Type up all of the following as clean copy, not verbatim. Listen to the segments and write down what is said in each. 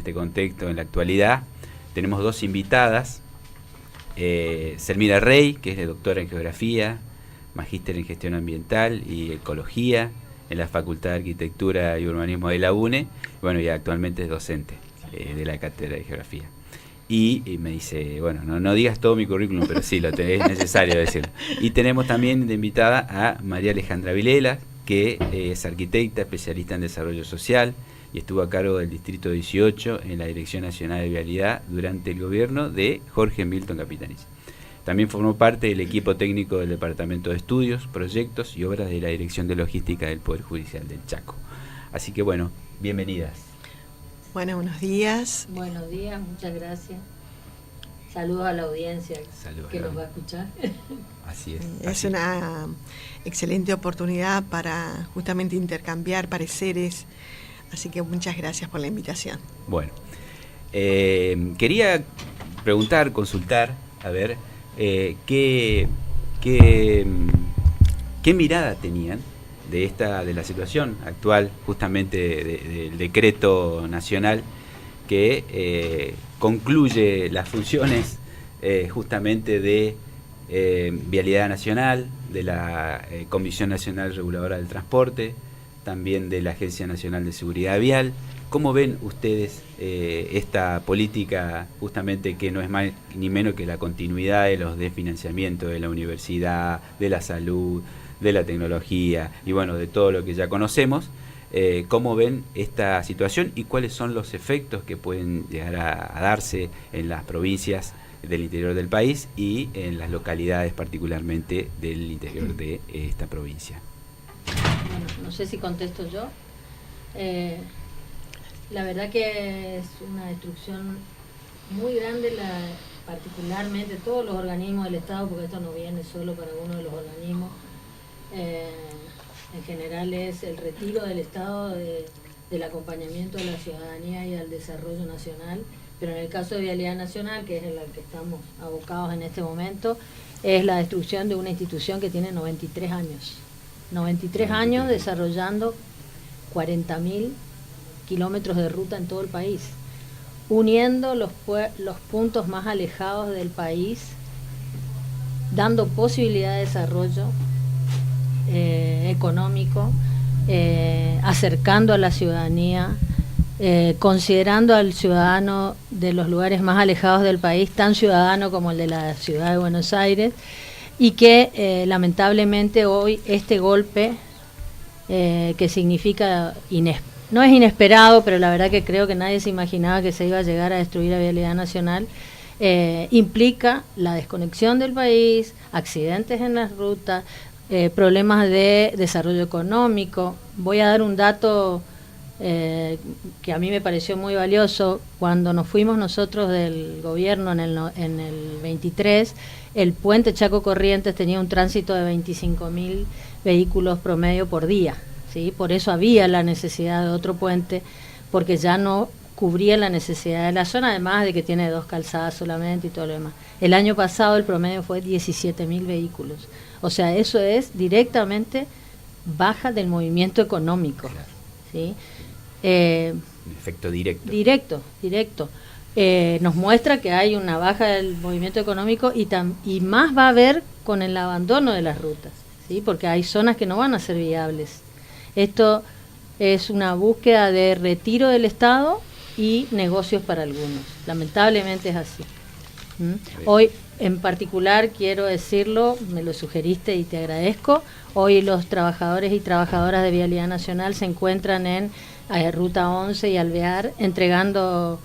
este contexto en la actualidad. Tenemos dos invitadas, Selmira Rey, que es doctora en Geografía, magíster en Gestión Ambiental y Ecología en la Facultad de Arquitectura y Urbanismo de la UNE, bueno, y actualmente es docente de la Cátedra de Geografía. Y me dice, bueno, no digas todo mi currículum, pero sí, es necesario decirlo. Y tenemos también de invitada a María Alejandra Vilela, que es arquitecta, especialista en desarrollo social, y estuvo a cargo del Distrito 18 en la Dirección Nacional de Vialidad durante el gobierno de Jorge Milton Capitanich. También formó parte del equipo técnico del Departamento de Estudios, Proyectos y Obras de la Dirección de Logística del Poder Judicial del Chaco. Así que bueno, bienvenidas. Bueno, buenos días. Buenos días, muchas gracias. Saludos a la audiencia que nos va a escuchar. Así es. Es una excelente oportunidad para justamente intercambiar pareceres, así que muchas gracias por la invitación. Bueno, quería preguntar, consultar, a ver, ¿qué mirada tenían de la situación actual, justamente del decreto nacional que concluye las funciones justamente de Vialidad Nacional, de la Comisión Nacional Reguladora del Transporte, también de la Agencia Nacional de Seguridad Vial? ¿Cómo ven ustedes esta política, justamente que no es más ni menos que la continuidad de los desfinanciamientos de la universidad, de la salud, de la tecnología y bueno, de todo lo que ya conocemos? ¿Cómo ven esta situación y cuáles son los efectos que pueden llegar a darse en las provincias del interior del país y en las localidades particularmente del interior de esta provincia? Bueno, no sé si contesto yo. La verdad que es una destrucción muy grande, particularmente todos los organismos del Estado, porque esto no viene solo para uno de los organismos. En general es el retiro del Estado del acompañamiento a la ciudadanía y al desarrollo nacional, pero en el caso de Vialidad Nacional, que es en la que estamos abocados en este momento, es la destrucción de una institución que tiene 93 años. 93 años desarrollando 40.000 kilómetros de ruta en todo el país, uniendo los puntos más alejados del país, dando posibilidad de desarrollo económico, acercando a la ciudadanía, considerando al ciudadano de los lugares más alejados del país, tan ciudadano como el de la ciudad de Buenos Aires, y que lamentablemente hoy este golpe, que significa no es inesperado, pero la verdad que creo que nadie se imaginaba que se iba a llegar a destruir la Vialidad Nacional, implica la desconexión del país, accidentes en las rutas, problemas de desarrollo económico. Voy a dar un dato que a mí me pareció muy valioso. Cuando nos fuimos nosotros del gobierno en el 23, el puente Chaco Corrientes tenía un tránsito de 25.000 vehículos promedio por día, ¿sí? Por eso había la necesidad de otro puente, porque ya no cubría la necesidad de la zona, además de que tiene 2 calzadas solamente y todo lo demás. El año pasado el promedio fue 17.000 vehículos. O sea, eso es directamente baja del movimiento económico, ¿sí? Un efecto directo. Directo. Nos muestra que hay una baja del movimiento económico y más va a haber con el abandono de las rutas, ¿sí? Porque hay zonas que no van a ser viables. Esto es una búsqueda de retiro del Estado y negocios para algunos. Lamentablemente es así. Hoy en particular quiero decirlo, me lo sugeriste y te agradezco. Hoy los trabajadores y trabajadoras de Vialidad Nacional se encuentran en Ruta 11 y Alvear entregando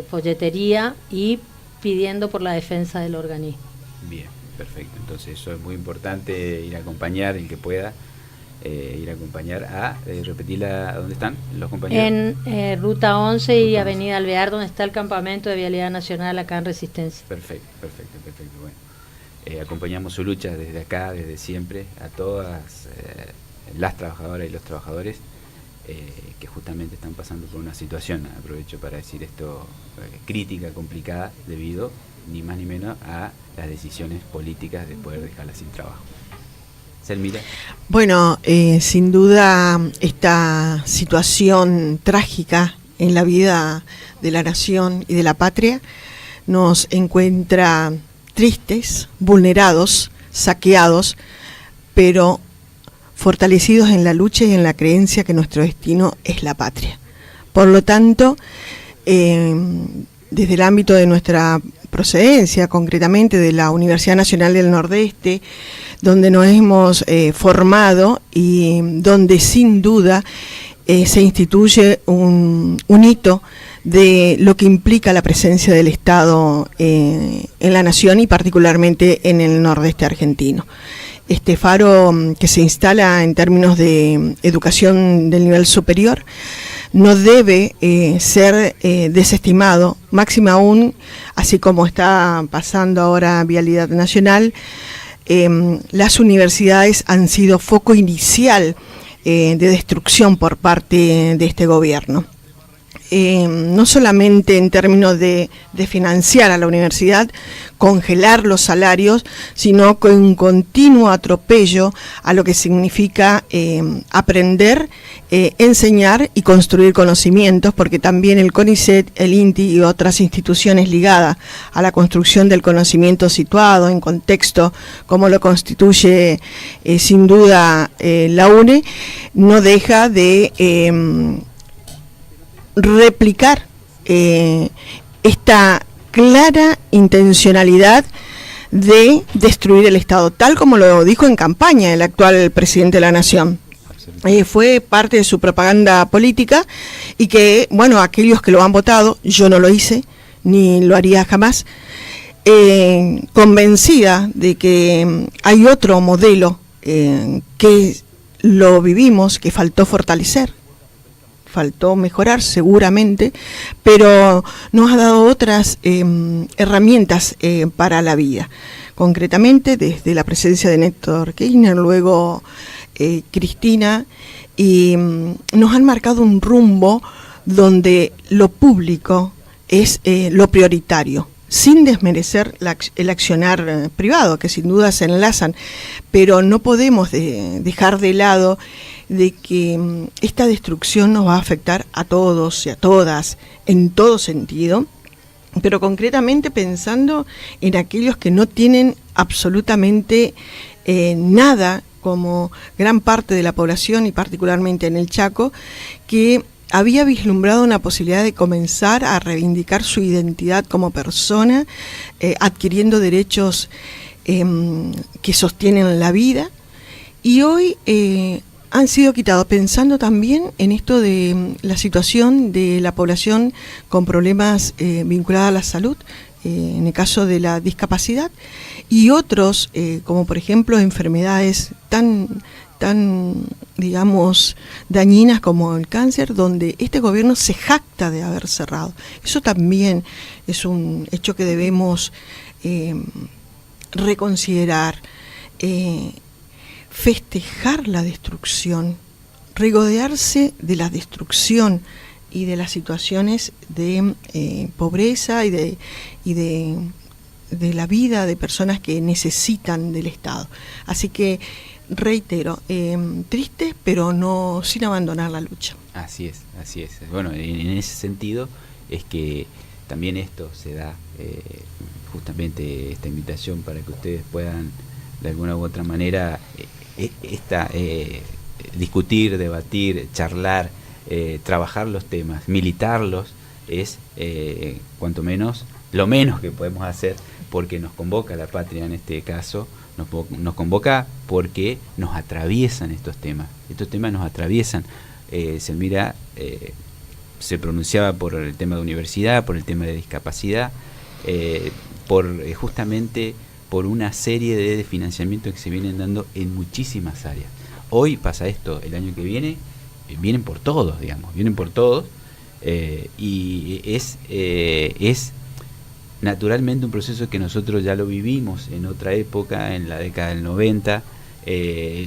folletería y pidiendo por la defensa del organismo. Bien, perfecto. Entonces eso es muy importante, ir a acompañar el que pueda. Ir a acompañar a repetirla, ¿dónde están los compañeros? En Ruta 11 y Avenida Alvear, donde está el campamento de Vialidad Nacional acá en Resistencia. Perfecto. Bueno, acompañamos su lucha desde acá, desde siempre, a todas las trabajadoras y los trabajadores que justamente están pasando por una situación, aprovecho para decir esto, crítica, complicada, debido ni más ni menos a las decisiones políticas de poder dejarla sin trabajo. Selmira. Bueno, sin duda esta situación trágica en la vida de la nación y de la patria, nos encuentra tristes, vulnerados, saqueados, pero fortalecidos en la lucha y en la creencia que nuestro destino es la patria. Por lo tanto, desde el ámbito de nuestra procedencia, concretamente de la Universidad Nacional del Nordeste, donde nos hemos formado y donde sin duda se instituye un hito de lo que implica la presencia del Estado en la nación y particularmente en el nordeste argentino. Este faro que se instala en términos de educación del nivel superior no debe ser desestimado, máxima aún, así como está pasando ahora Vialidad Nacional. Las universidades han sido foco inicial de destrucción por parte de este gobierno. No solamente en términos de financiar a la universidad, congelar los salarios, sino con un continuo atropello a lo que significa aprender, enseñar y construir conocimientos, porque también el CONICET, el INTI y otras instituciones ligadas a la construcción del conocimiento situado en contexto, como lo constituye sin duda la UNE, no deja de replicar esta clara intencionalidad de destruir el Estado, tal como lo dijo en campaña el actual presidente de la Nación. Fue parte de su propaganda política y que, bueno, aquellos que lo han votado, yo no lo hice, ni lo haría jamás, convencida de que hay otro modelo que lo vivimos, que faltó fortalecer. Faltó mejorar seguramente, pero nos ha dado otras herramientas para la vida. Concretamente, desde la presencia de Néstor Kirchner, luego Cristina, y nos han marcado un rumbo donde lo público es lo prioritario, sin desmerecer el accionar privado, que sin duda se enlazan, pero no podemos dejar de lado de que esta destrucción nos va a afectar a todos y a todas, en todo sentido, pero concretamente pensando en aquellos que no tienen absolutamente nada, como gran parte de la población y particularmente en el Chaco, que había vislumbrado una posibilidad de comenzar a reivindicar su identidad como persona, adquiriendo derechos que sostienen la vida, y hoy han sido quitados, pensando también en esto de la situación de la población con problemas vinculados a la salud, en el caso de la discapacidad, y otros, como por ejemplo enfermedades tan digamos, dañinas como el cáncer, donde este gobierno se jacta de haber cerrado. Eso también es un hecho que debemos reconsiderar, festejar la destrucción, regodearse de la destrucción y de las situaciones de pobreza y de la vida de personas que necesitan del Estado. Así que reitero, triste, pero no sin abandonar la lucha. Así es, así es. Bueno, en ese sentido es que también esto se da, justamente esta invitación para que ustedes puedan de alguna u otra manera discutir, debatir, charlar, trabajar los temas, militarlos, es cuanto menos lo menos que podemos hacer, porque nos convoca la patria en este caso, nos convoca porque nos atraviesan estos temas nos atraviesan. Selmira se pronunciaba por el tema de universidad, por el tema de discapacidad, justamente por una serie de financiamientos que se vienen dando en muchísimas áreas. Hoy pasa esto, el año que viene vienen por todos, y es naturalmente un proceso que nosotros ya lo vivimos en otra época, en la década del 90,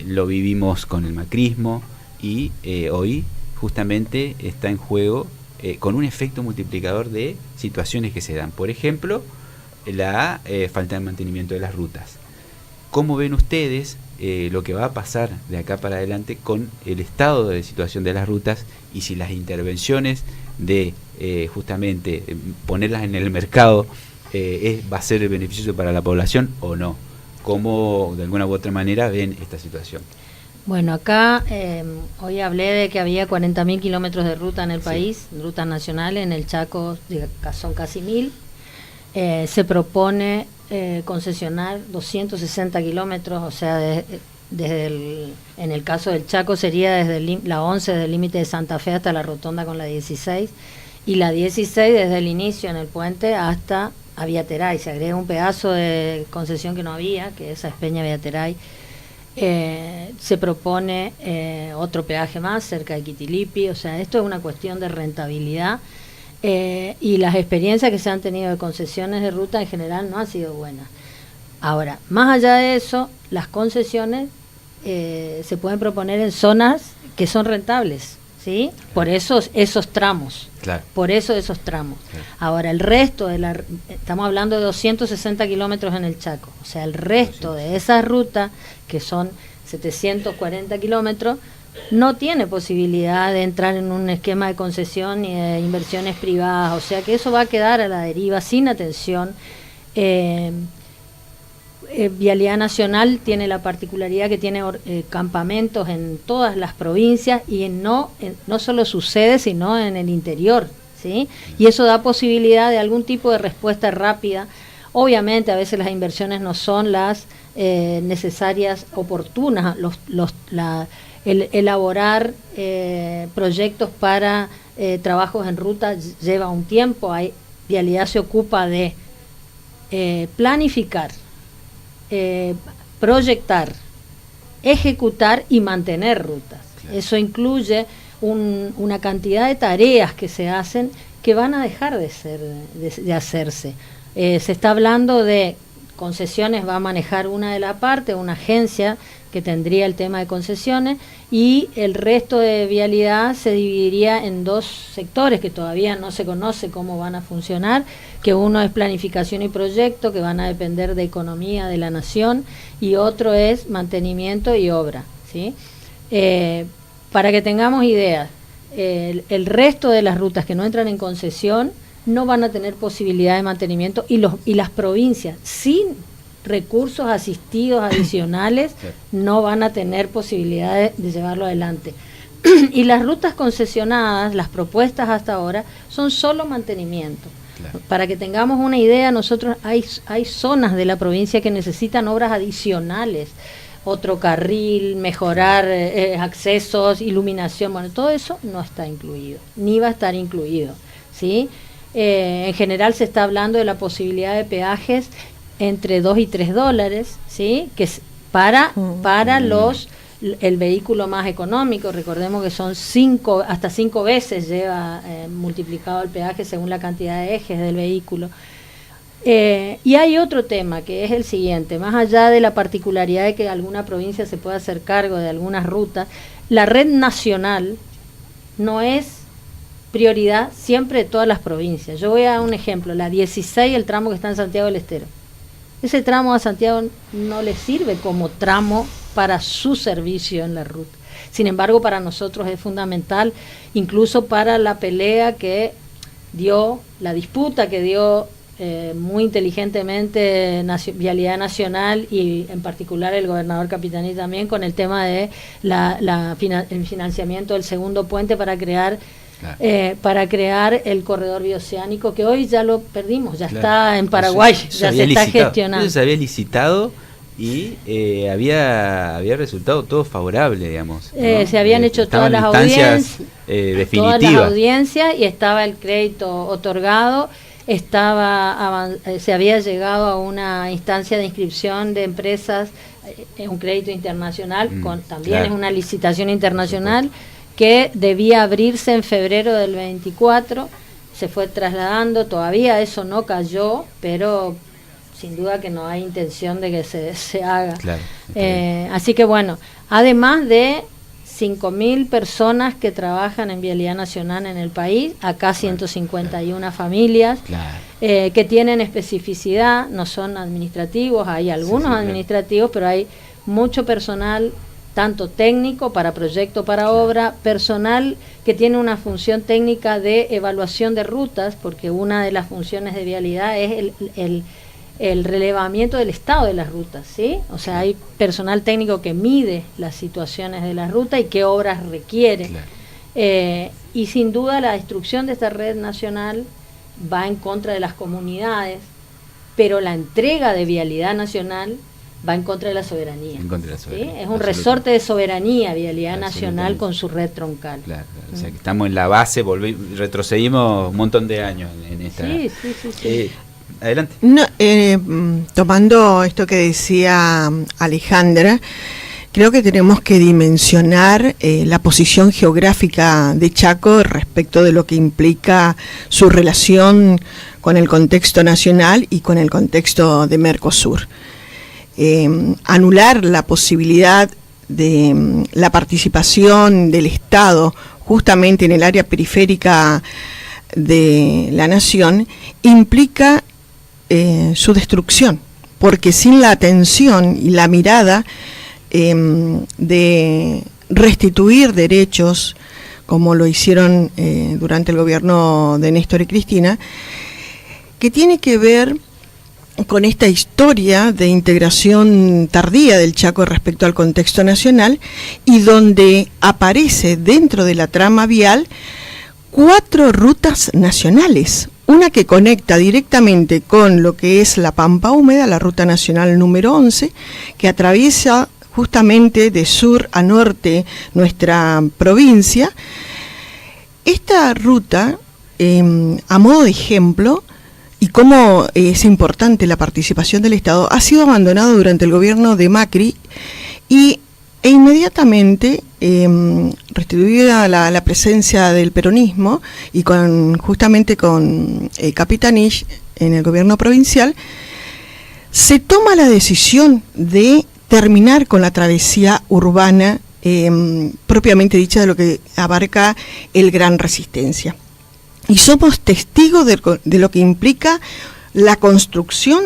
lo vivimos con el macrismo, y hoy justamente está en juego con un efecto multiplicador de situaciones que se dan. Por ejemplo, la falta de mantenimiento de las rutas. ¿Cómo ven ustedes lo que va a pasar de acá para adelante con el estado de situación de las rutas, y si las intervenciones de justamente ponerlas en el mercado va a ser beneficioso para la población o no? ¿Cómo de alguna u otra manera ven esta situación? Bueno, acá hoy hablé de que había 40.000 kilómetros de ruta en el país, rutas nacionales. En el Chaco son casi 1.000. Se propone concesionar 260 kilómetros, o sea, en el caso del Chaco sería desde la 11 del límite de Santa Fe hasta la rotonda con la 16, y la 16 desde el inicio en el puente hasta Aviateray. Se agrega un pedazo de concesión que no había, que esa es Peña Aviateray. Se propone otro peaje más cerca de Quitilipi. O sea, esto es una cuestión de rentabilidad, y las experiencias que se han tenido de concesiones de ruta en general no han sido buenas. Ahora, más allá de eso, las concesiones se pueden proponer en zonas que son rentables, ¿sí? Por eso esos tramos. Claro. Por eso esos tramos. Claro. Ahora, el resto estamos hablando de 260 kilómetros en el Chaco. O sea, el resto de esa ruta, que son 740 kilómetros, no tiene posibilidad de entrar en un esquema de concesión ni de inversiones privadas. O sea que eso va a quedar a la deriva, sin atención. Vialidad Nacional tiene la particularidad que tiene campamentos en todas las provincias, y no solo su sede, sino en el interior, ¿sí? Y eso da posibilidad de algún tipo de respuesta rápida. Obviamente a veces las inversiones no son las necesarias, oportunas. Elaborar proyectos para trabajos en ruta lleva un tiempo. Vialidad se ocupa de planificar, proyectar, ejecutar y mantener rutas. Claro. Eso incluye una cantidad de tareas que se hacen que van a dejar de hacerse. Se está hablando de concesiones, va a manejar una de la parte, una agencia que tendría el tema de concesiones, y el resto de vialidad se dividiría en dos sectores que todavía no se conoce cómo van a funcionar, que uno es planificación y proyecto, que van a depender de economía de la nación, y otro es mantenimiento y obra, ¿sí? Para que tengamos ideas, el resto de las rutas que no entran en concesión no van a tener posibilidad de mantenimiento, y las provincias sin recursos asistidos adicionales no van a tener posibilidad de llevarlo adelante. Y las rutas concesionadas, las propuestas hasta ahora, son solo mantenimiento. Claro. Para que tengamos una idea, nosotros hay zonas de la provincia que necesitan obras adicionales, otro carril, mejorar accesos, iluminación. Bueno, todo eso no está incluido, ni va a estar incluido, ¿sí? En general se está hablando de la posibilidad de peajes entre $2 y $3, ¿sí? Que es para el vehículo más económico. Recordemos que son hasta 5 veces lleva multiplicado el peaje según la cantidad de ejes del vehículo. Y hay otro tema que es el siguiente: más allá de la particularidad de que alguna provincia se pueda hacer cargo de algunas rutas, la red nacional no es prioridad siempre de todas las provincias. Yo voy a dar un ejemplo: la 16, el tramo que está en Santiago del Estero. Ese tramo a Santiago no le sirve como tramo para su servicio en la ruta. Sin embargo, para nosotros es fundamental, incluso para la pelea que dio, la disputa que dio muy inteligentemente Vialidad Nacional, y en particular el gobernador Capitani también, con el tema de el financiamiento del segundo puente para crear el corredor bioceánico, que hoy ya lo perdimos, ya está en Paraguay, ya se está gestionando. Se había licitado y había resultado todo favorable, digamos, ¿no? Se habían hecho todas las audiencias y estaba el crédito otorgado, se había llegado a una instancia de inscripción de empresas, un crédito internacional, también es una licitación internacional, que debía abrirse en febrero del 24, se fue trasladando, todavía eso no cayó, pero sin duda que no hay intención de que se haga. Claro, así que bueno, además de 5.000 personas que trabajan en Vialidad Nacional en el país, acá 151 familias, que tienen especificidad, no son administrativos, hay algunos administrativos, pero hay mucho personal tanto técnico para proyecto, para obra, personal que tiene una función técnica de evaluación de rutas, porque una de las funciones de vialidad es el relevamiento del estado de las rutas, ¿sí? O sea, hay personal técnico que mide las situaciones de la ruta y qué obras requiere. Claro. Y sin duda la destrucción de esta red nacional va en contra de las comunidades, pero la entrega de vialidad nacional va en contra de la soberanía. En contra de la soberanía. ¿Sí? Es un resorte de soberanía, vialidad nacional con su red troncal. Claro, claro. O sea, que estamos en la base, retrocedimos un montón de años en esta... Sí. Adelante. No, tomando esto que decía Alejandra, creo que tenemos que dimensionar la posición geográfica de Chaco respecto de lo que implica su relación con el contexto nacional y con el contexto de Mercosur. Anular la posibilidad de la participación del Estado justamente en el área periférica de la nación implica su destrucción, porque sin la atención y la mirada de restituir derechos, como lo hicieron durante el gobierno de Néstor y Cristina, que tiene que ver con esta historia de integración tardía del Chaco respecto al contexto nacional, y donde aparece dentro de la trama vial 4 rutas nacionales, una que conecta directamente con lo que es la Pampa Húmeda, la ruta nacional número 11, que atraviesa justamente de sur a norte nuestra provincia. Esta ruta, a modo de ejemplo, y cómo es importante la participación del Estado, ha sido abandonado durante el gobierno de Macri e inmediatamente restituida la presencia del peronismo y justamente con Capitanich en el gobierno provincial, se toma la decisión de terminar con la travesía urbana propiamente dicha de lo que abarca el Gran Resistencia. Y somos testigos de lo que implica la construcción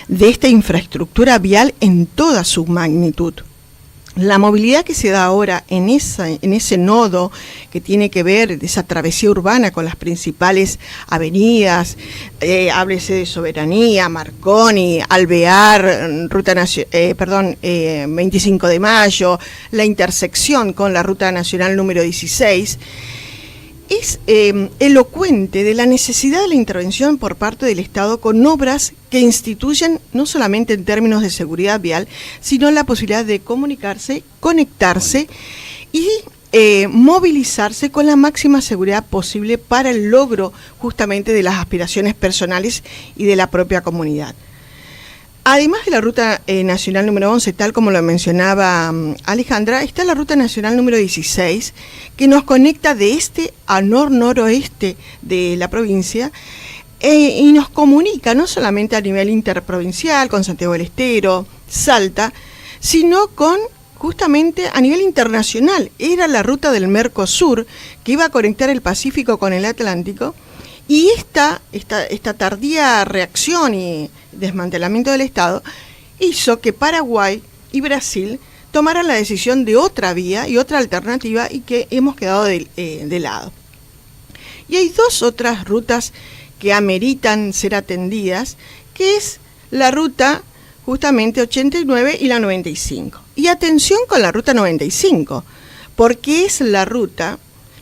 de esta infraestructura vial en toda su magnitud. La movilidad que se da ahora en ese nodo que tiene que ver de esa travesía urbana con las principales avenidas, háblese de Soberanía, Marconi, Alvear, 25 de Mayo, la intersección con la Ruta Nacional número 16, es elocuente de la necesidad de la intervención por parte del Estado con obras que instituyen no solamente en términos de seguridad vial, sino la posibilidad de comunicarse, conectarse y movilizarse con la máxima seguridad posible para el logro justamente de las aspiraciones personales y de la propia comunidad. Además de la Ruta Nacional número 11, tal como lo mencionaba Alejandra, está la Ruta Nacional número 16, que nos conecta de este a noroeste de la provincia y nos comunica no solamente a nivel interprovincial, con Santiago del Estero, Salta, sino con justamente a nivel internacional. Era la ruta del Mercosur, que iba a conectar el Pacífico con el Atlántico, y esta tardía reacción y desmantelamiento del Estado hizo que Paraguay y Brasil tomaran la decisión de otra vía y otra alternativa, y que hemos quedado de lado. Y hay 2 otras rutas que ameritan ser atendidas, que es la ruta justamente 89 y la 95. Y atención con la ruta 95, porque es la ruta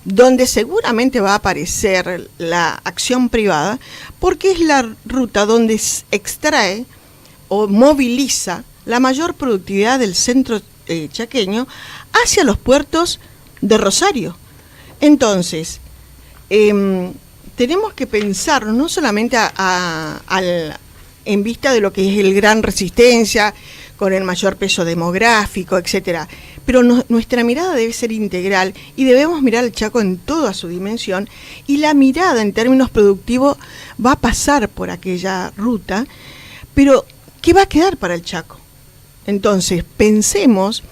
donde seguramente va a aparecer la acción privada, porque es la ruta donde extrae o moviliza la mayor productividad del centro chaqueño hacia los puertos de Rosario. Entonces, tenemos que pensar no solamente en vista de lo que es el Gran Resistencia, con el mayor peso demográfico, etcétera, pero nuestra mirada debe ser integral y debemos mirar al Chaco en toda su dimensión, y la mirada en términos productivos va a pasar por aquella ruta, pero ¿qué va a quedar para el Chaco? Entonces, pensemos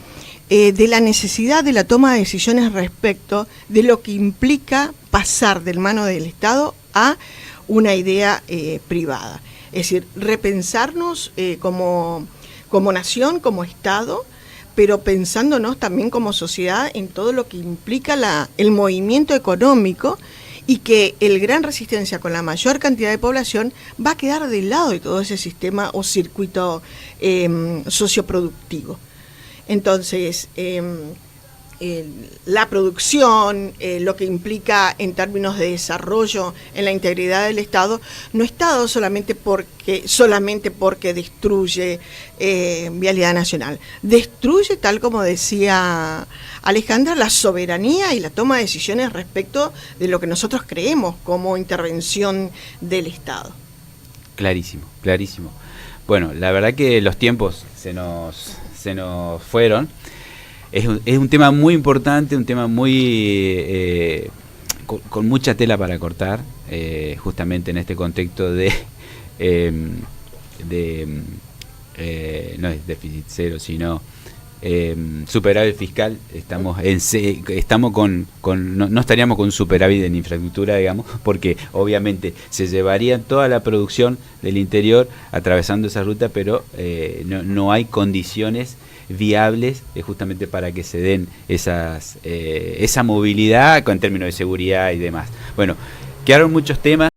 de la necesidad de la toma de decisiones respecto de lo que implica pasar del mano del Estado a una idea privada. Es decir, repensarnos como nación, como Estado, pero pensándonos también como sociedad en todo lo que implica el movimiento económico, y que el Gran Resistencia, con la mayor cantidad de población, va a quedar del lado de todo ese sistema o circuito socioproductivo. Entonces, la producción, lo que implica en términos de desarrollo en la integridad del Estado, no está dado solamente porque destruye Vialidad Nacional. Destruye, tal como decía Alejandra, la soberanía y la toma de decisiones respecto de lo que nosotros creemos como intervención del Estado. Clarísimo, clarísimo. Bueno, la verdad que los tiempos se nos fueron. Es un tema muy importante, un tema muy con mucha tela para cortar, justamente en este contexto de no es déficit cero, sino superávit fiscal. Estamos no estaríamos con superávit en infraestructura, digamos, porque obviamente se llevaría toda la producción del interior atravesando esa ruta, pero no hay condiciones viables justamente para que se den esa movilidad en términos de seguridad y demás. Bueno, quedaron muchos temas.